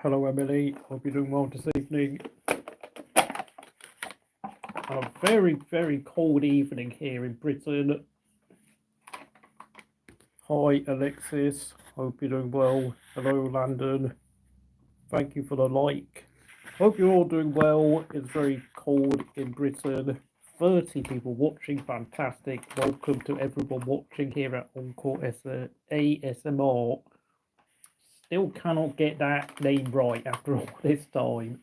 Hello, Emily. Hope you're doing well this evening. A very, very cold evening here in Britain. Hi, Alexis. Hope you're doing well. Hello, Landon. Thank you for the like. Hope you're all doing well. It's very cold in Britain. 30 people watching. Fantastic. Welcome to everyone watching here at Encore ASMR. Still cannot get that name right after all this time.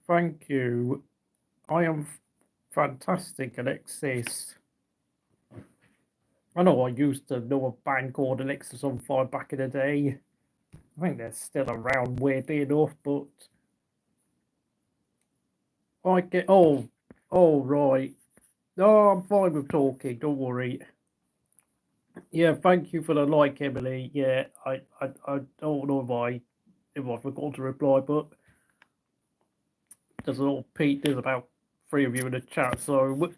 Thank you. I am fantastic, Alexis. I know I used to know a band called Alexis on Fire back in the day. I think they're still around, weirdly enough, but I get right. No, I'm fine with talking, don't worry. Yeah, thank you for the like, Emily. Yeah, I don't know if I forgot to reply, but there's a little Pete, there's about 3 of you in the chat, so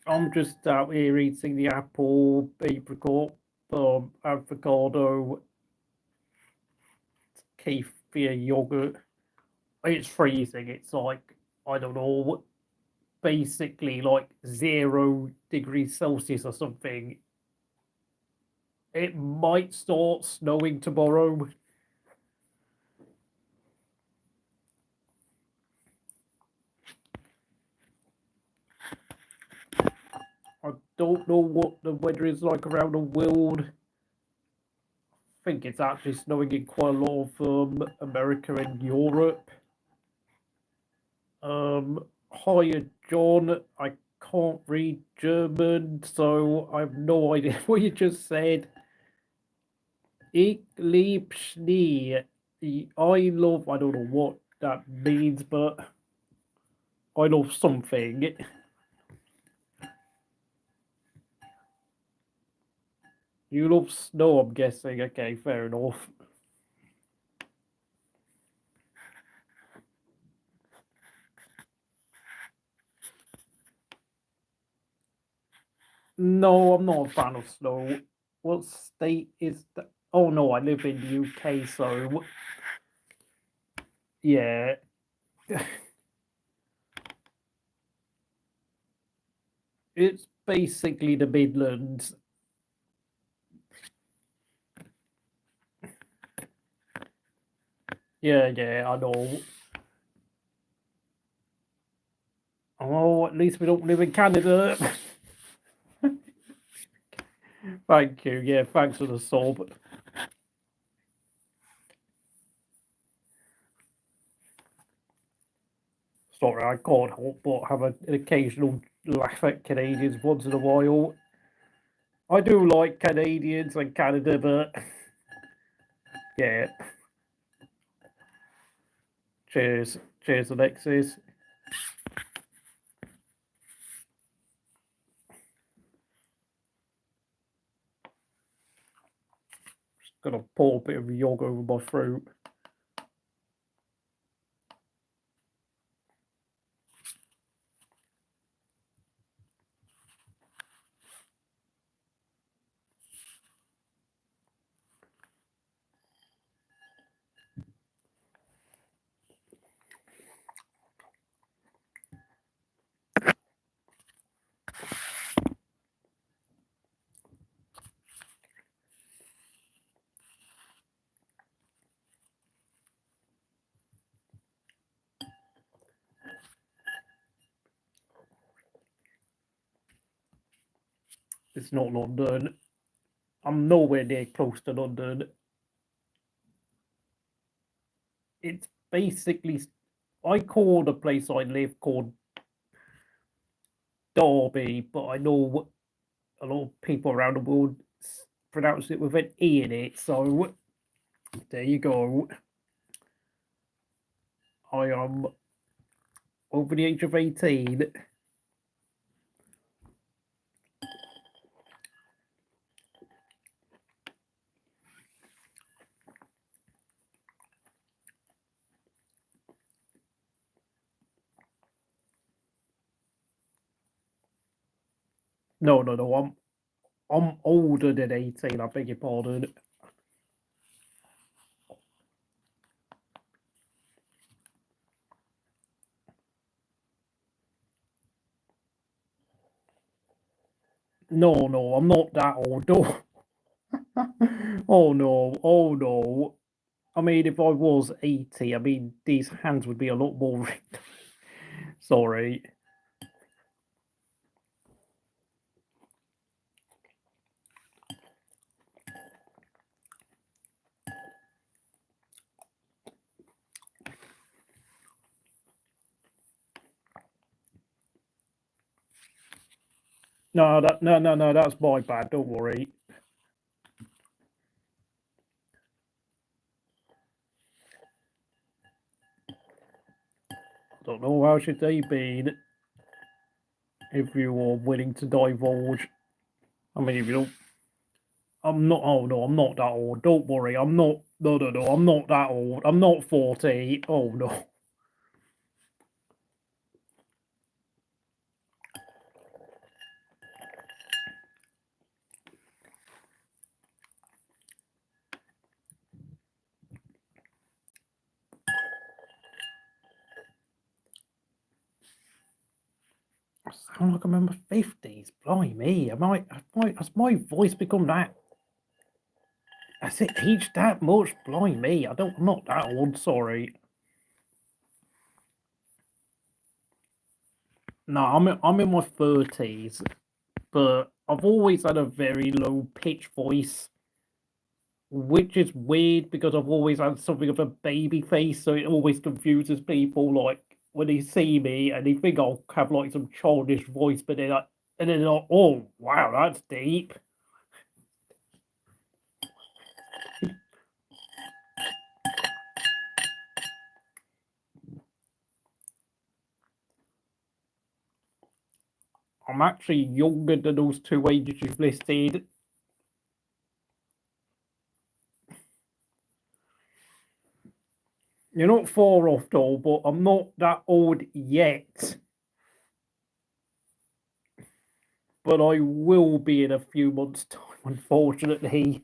I'm just out here eating the apple, apricot, avocado, kefir yogurt. It's freezing. It's like, I don't know, basically like 0 degrees Celsius or something. It might start snowing tomorrow. I don't know what the weather is like around the world. I think it's actually snowing in quite a lot of America and Europe. Hiya, John. I can't read German, so I have no idea what you just said. Ich lieb Schnee. I love, I don't know what that means, but I love something. You love snow, I'm guessing. Okay, fair enough. No, I'm not a fan of snow. What state is that? Oh no, I live in the UK, so yeah. It's basically the Midlands. Yeah, I know. Oh, at least we don't live in Canada. Thank you. Yeah, thanks for the sub. Sorry, I can't help but have an occasional laugh at Canadians once in a while. I do like Canadians and Canada, but yeah. Cheers. Cheers, Alexis. Just gonna pour a bit of yogurt over my throat. It's not London. I'm nowhere near close to London. It's basically, I call the place I live called Derby, but I know a lot of people around the world pronounce it with an E in it. So there you go. I am over the age of 18. No. I'm older than 18. I beg your pardon. No, I'm not that old. Oh no. I mean, if I was 80, I mean, these hands would be a lot more. Sorry. No, that's my bad. Don't worry. I don't know how should they been if you are willing to divulge. I mean, if you don't, I'm not. Oh no, I'm not that old. Don't worry. I'm not. No. I'm not that old. I'm not 40. Oh no. I sound like I'm in my 50s. Blimey, has my voice become that? Has it aged that much? Blimey, I'm not that old. Sorry. No, I'm in my 30s, but I've always had a very low pitch voice, which is weird because I've always had something of a baby face, so it always confuses people. Like when they see me and they think I'll have like some childish voice, but they're like, oh wow, that's deep. I'm actually younger than those two ages you've listed. You're not far off though, but I'm not that old yet. But I will be in a few months' time, unfortunately.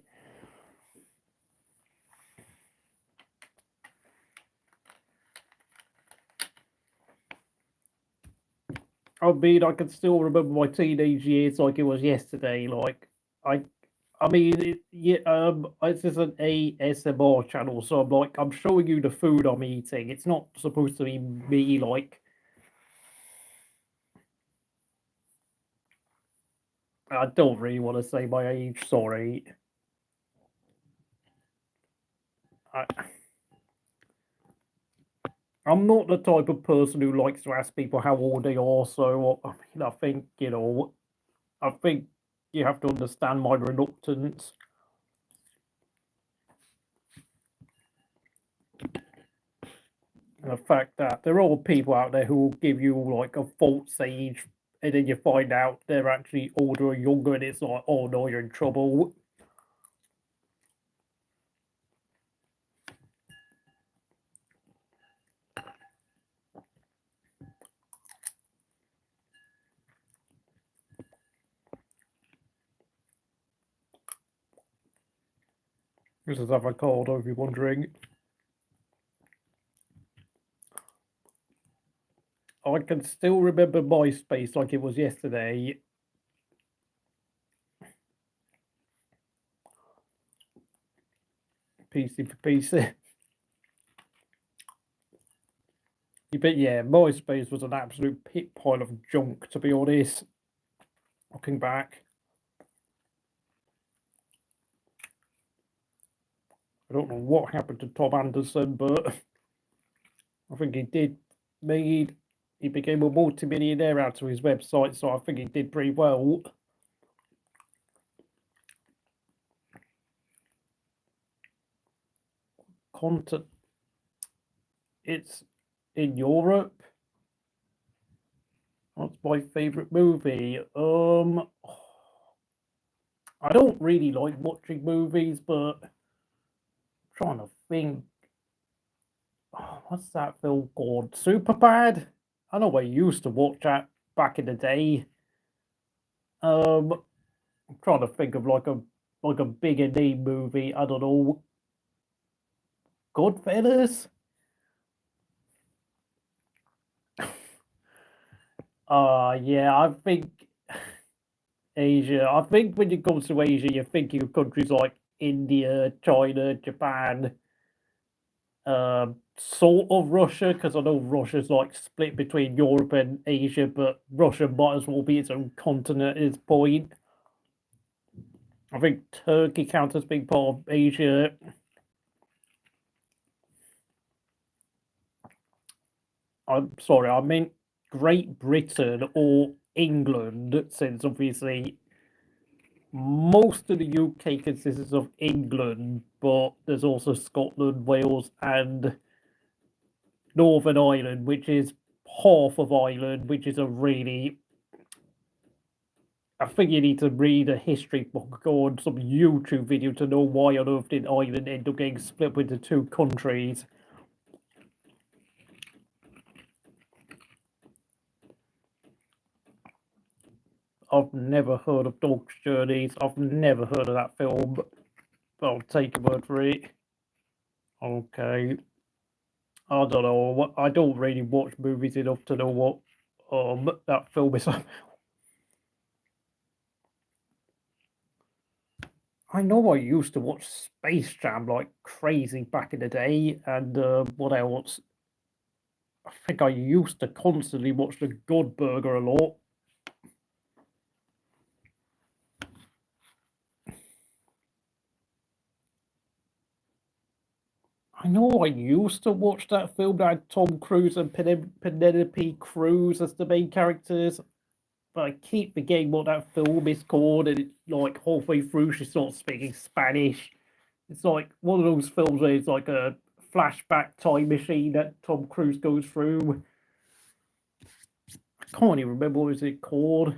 I mean, I can still remember my teenage years like it was yesterday. I, I mean, yeah, this is an ASMR channel, so I'm showing you the food I'm eating. It's not supposed to be me, like, I don't really want to say my age, sorry. I, I'm not the type of person who likes to ask people how old they are, so I mean, I think you have to understand my reluctance. And the fact that there are people out there who will give you like a false age, and then you find out they're actually older or younger, and it's like, oh no, you're in trouble. This is avocado, if you're wondering. I can still remember MySpace like it was yesterday. PC for PC. But yeah, MySpace was an absolute pit pile of junk, to be honest. Looking back, I don't know what happened to Tom Anderson, but I think made he became a multi-millionaire out of his website, so I think he did pretty well. Content, it's in Europe. What's my favorite movie? I don't really like watching movies, but I'm trying to think. Oh, what's that film called? Superbad? I know I used to watch that back in the day. I'm trying to think of like a bigger name movie. I don't know. Goodfellas? Yeah, I think Asia. I think when it comes to Asia, you're thinking of countries like India, China, Japan, sort of Russia, because I know Russia's like split between Europe and Asia, but Russia might as well be its own continent at this point. I think Turkey counts as being part of Asia. I'm sorry, I meant Great Britain or England, since obviously most of the UK consists of England, but there's also Scotland, Wales, and Northern Ireland, which is half of Ireland, which is a really. I think you need to read a history book or some YouTube video to know why on earth did Ireland end up getting split into two countries. I've never heard of Dog's Journeys. I've never heard of that film. But I'll take a word for it. Okay. I don't know. I don't really watch movies enough to know what that film is. I know I used to watch Space Jam like crazy back in the day, and what else? I think I used to constantly watch The Good Burger a lot. I know I used to watch that film that had Tom Cruise and Penelope Cruz as the main characters, but I keep forgetting what that film is called, and like halfway through she starts speaking Spanish. It's like one of those films where it's like a flashback time machine that Tom Cruise goes through. I can't even remember what is it called.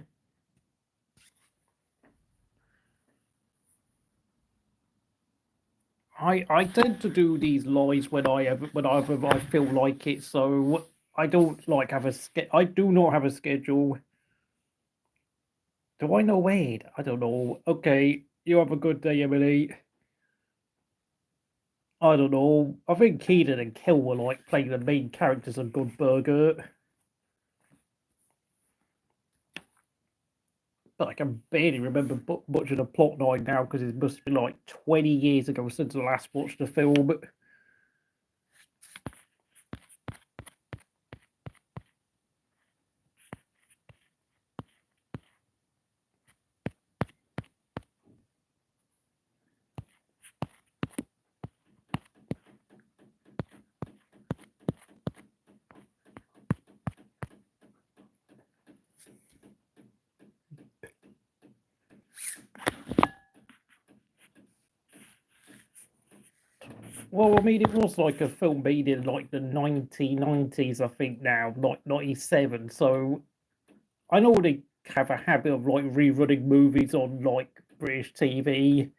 I tend to do these lives whenever I feel like it. So I don't like have a I do not have a schedule. Do I know Wade? I don't know. Okay, you have a good day, Emily. I don't know. I think Keenan and Kel were like playing the main characters of Good Burger. I can barely remember much of the plot line now because it must be like 20 years ago since I last watched the film. Well, I mean, it was like a film made in like the 1990s, I think now, like 97. So I know they have a habit of like rerunning movies on like British TV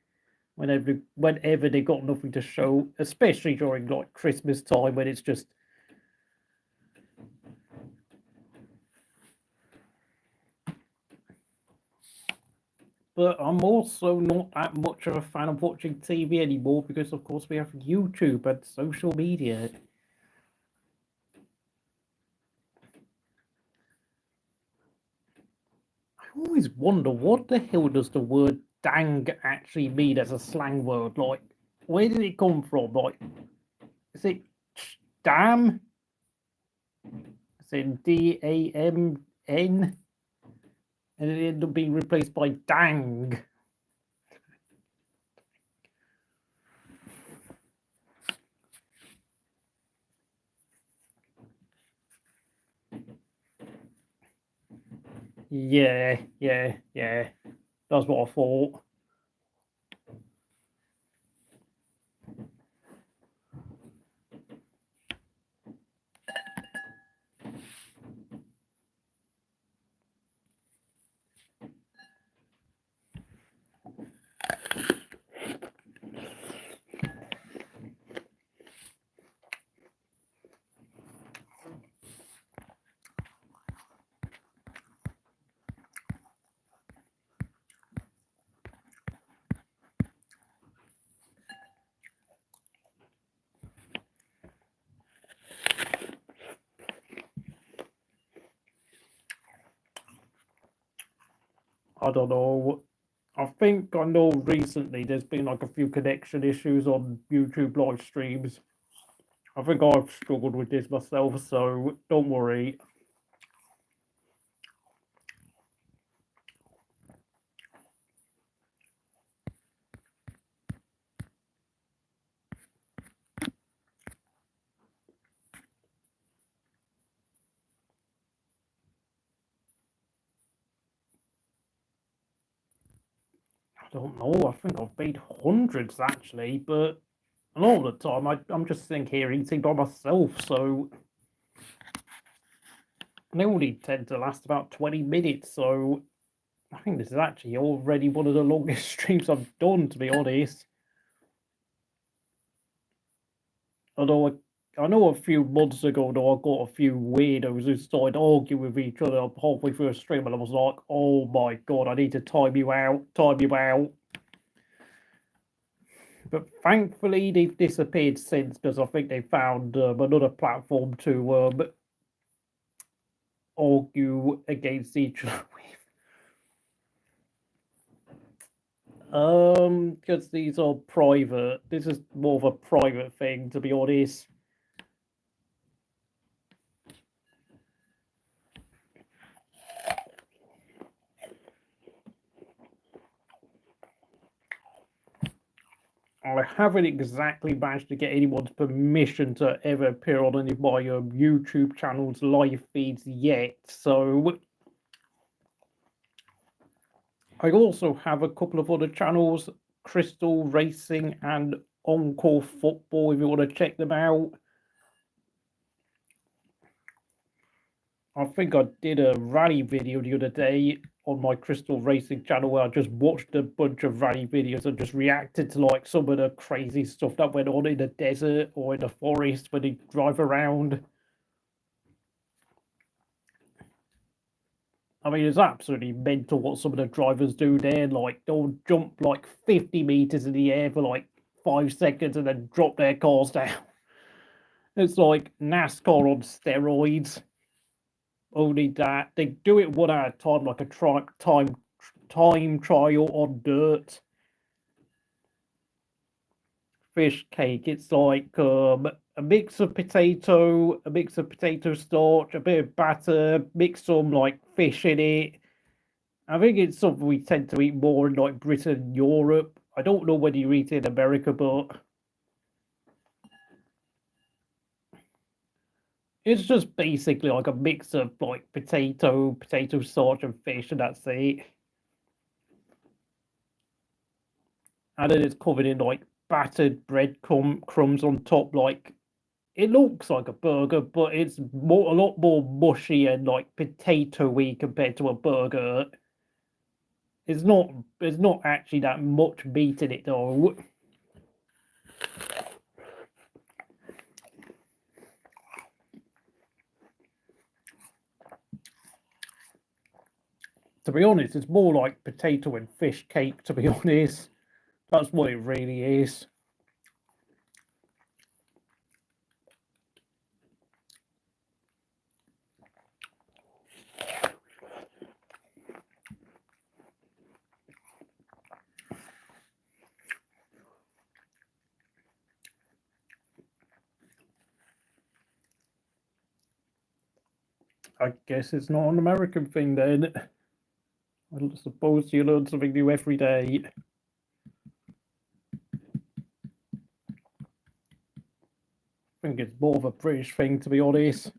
whenever they got nothing to show, especially during like Christmas time when it's just. But I'm also not that much of a fan of watching TV anymore because, of course, we have YouTube and social media. I always wonder what the hell does the word dang actually mean as a slang word? Like, where did it come from? Like, is it damn? Is it DAMN? And it ended up being replaced by dang. Yeah. That's what I thought. I don't know. I think I know recently there's been like a few connection issues on YouTube live streams. I think I've struggled with this myself, so don't worry. I don't know. I think I've made hundreds actually, but a lot of the time I'm just sitting here eating by myself, so they only tend to last about 20 minutes. So I think this is actually already one of the longest streams I've done, to be honest. Although I know a few months ago, though, I got a few weirdos who started arguing with each other halfway through a stream, and I was like, oh my god, I need to time you out, time you out. But thankfully, they've disappeared since because I think they found another platform to argue against each other with. Because these are private. This is more of a private thing, to be honest. I haven't exactly managed to get anyone's permission to ever appear on any of my YouTube channel's live feeds yet. So I also have a couple of other channels, Crystal Racing and Encore Football, if you want to check them out. I think I did a rally video the other day on my Crystal Racing channel where I just watched a bunch of rally videos and just reacted to like some of the crazy stuff that went on in the desert or in the forest when they drive around. I mean, it's absolutely mental what some of the drivers do there. Like, they'll jump like 50 meters in the air for like 5 seconds and then drop their cars down. It's like NASCAR on steroids. Only that they do it one at a time, like a time time trial on dirt fish cake. It's like a mix of potato, starch, a bit of batter, mix some like fish in it. I think it's something we tend to eat more in like Britain and Europe. I don't know whether you eat it in America, but it's just basically like a mix of like potato, starch, and fish, and that's it. And then it's covered in like battered bread crumbs on top. Like it looks like a burger, but it's a lot more mushy and like potatoey compared to a burger. It's not. There's not actually that much meat in it though. To be honest, it's more like potato and fish cake. To be honest, that's what it really is. I guess it's not an American thing then. I suppose you learn something new every day. I think it's more of a British thing, to be honest.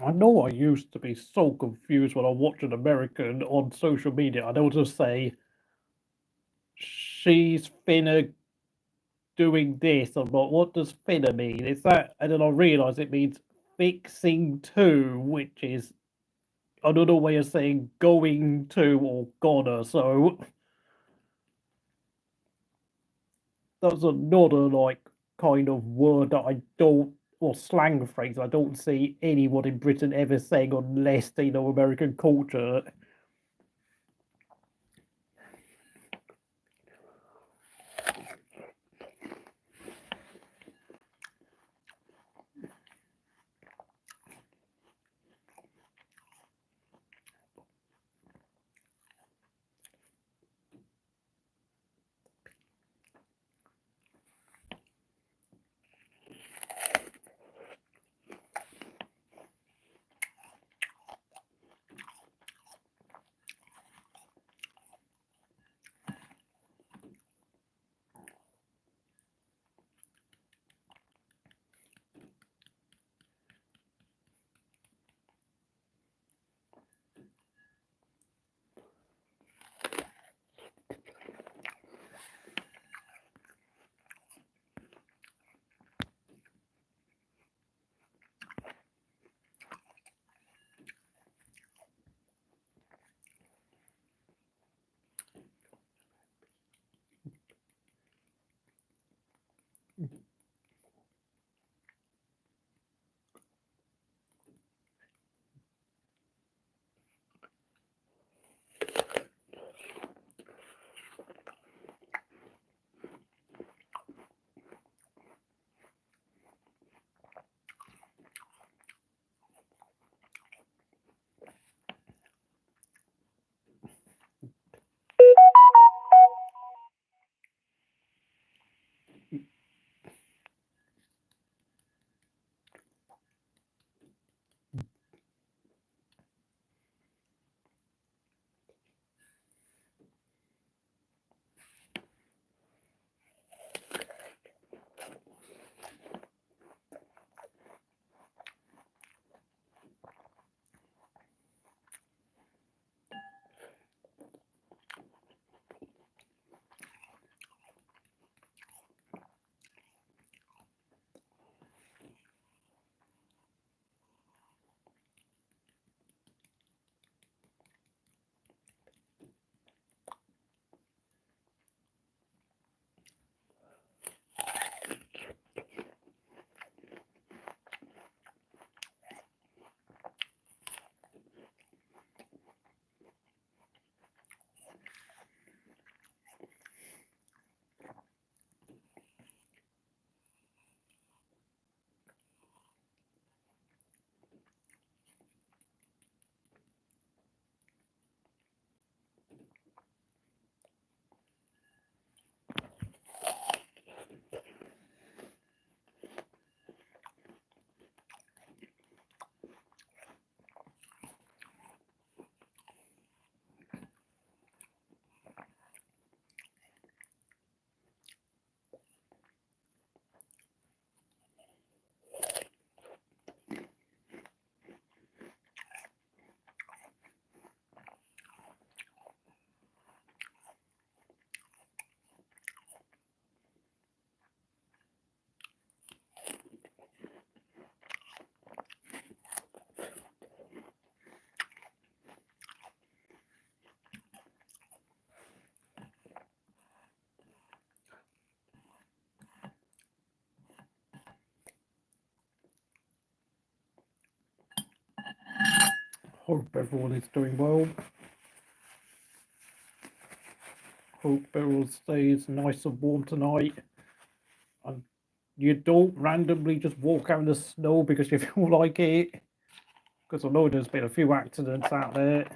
I know I used to be so confused when I watched an American on social media. And they would just say, she's finna doing this. I'm like, what does finna mean? Is that? And then I realised it means fixing to, which is another way of saying going to or gonna. So that's another like kind of word that I don't, or slang phrase I don't see anyone in Britain ever saying unless they know American culture. Hope everyone is doing well. Hope everyone stays nice and warm tonight. And you don't randomly just walk out in the snow because you feel like it. Because I know there's been a few accidents out there.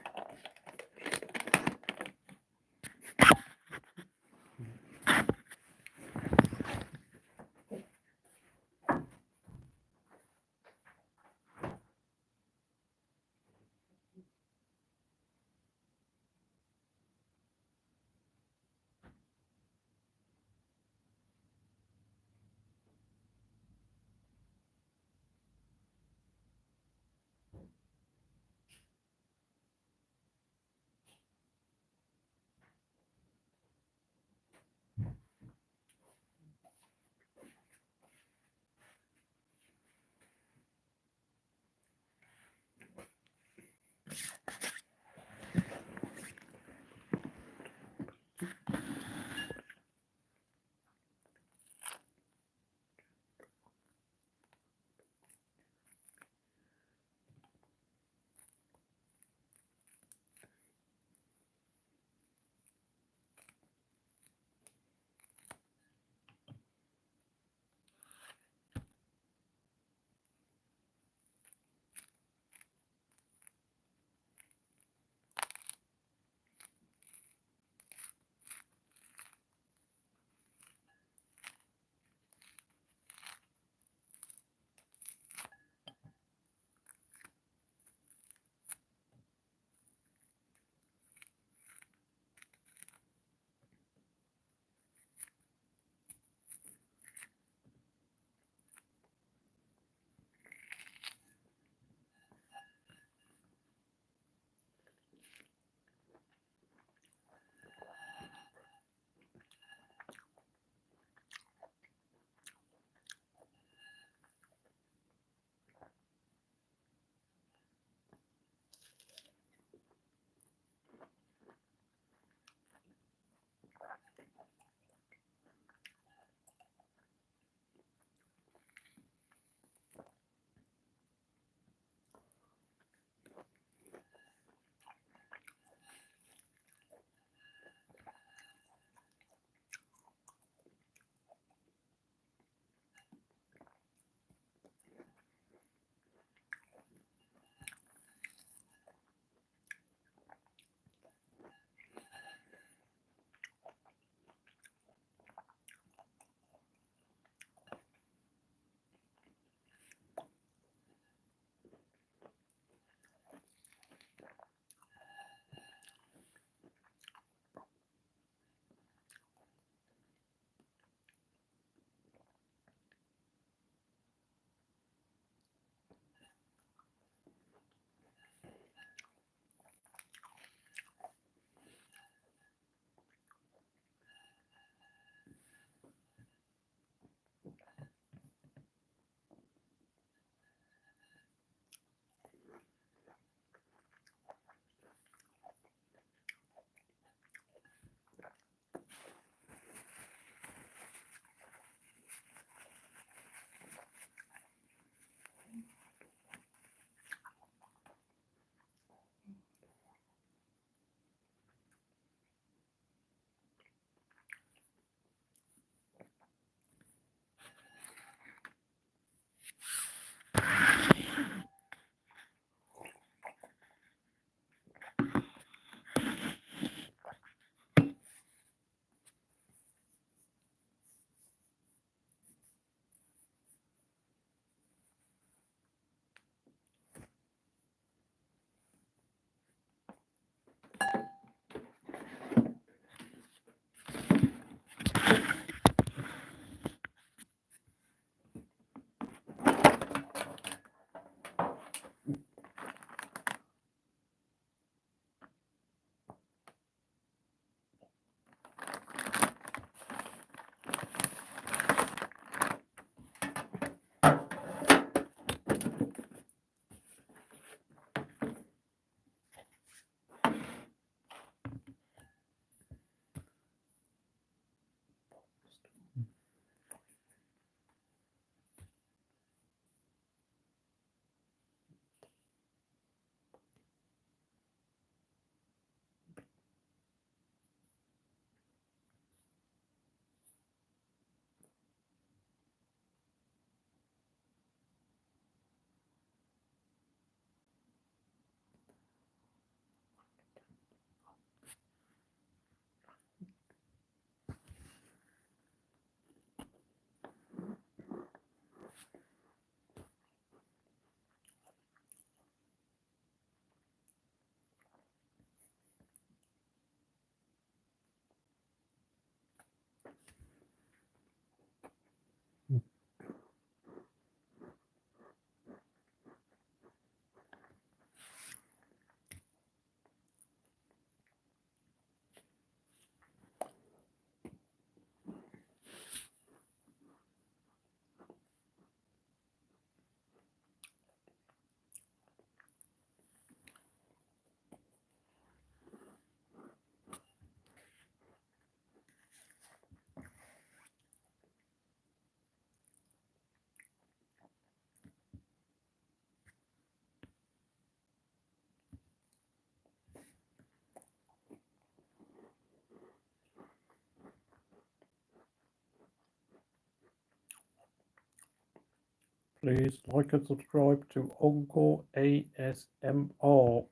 please like and subscribe to Encore ASMR.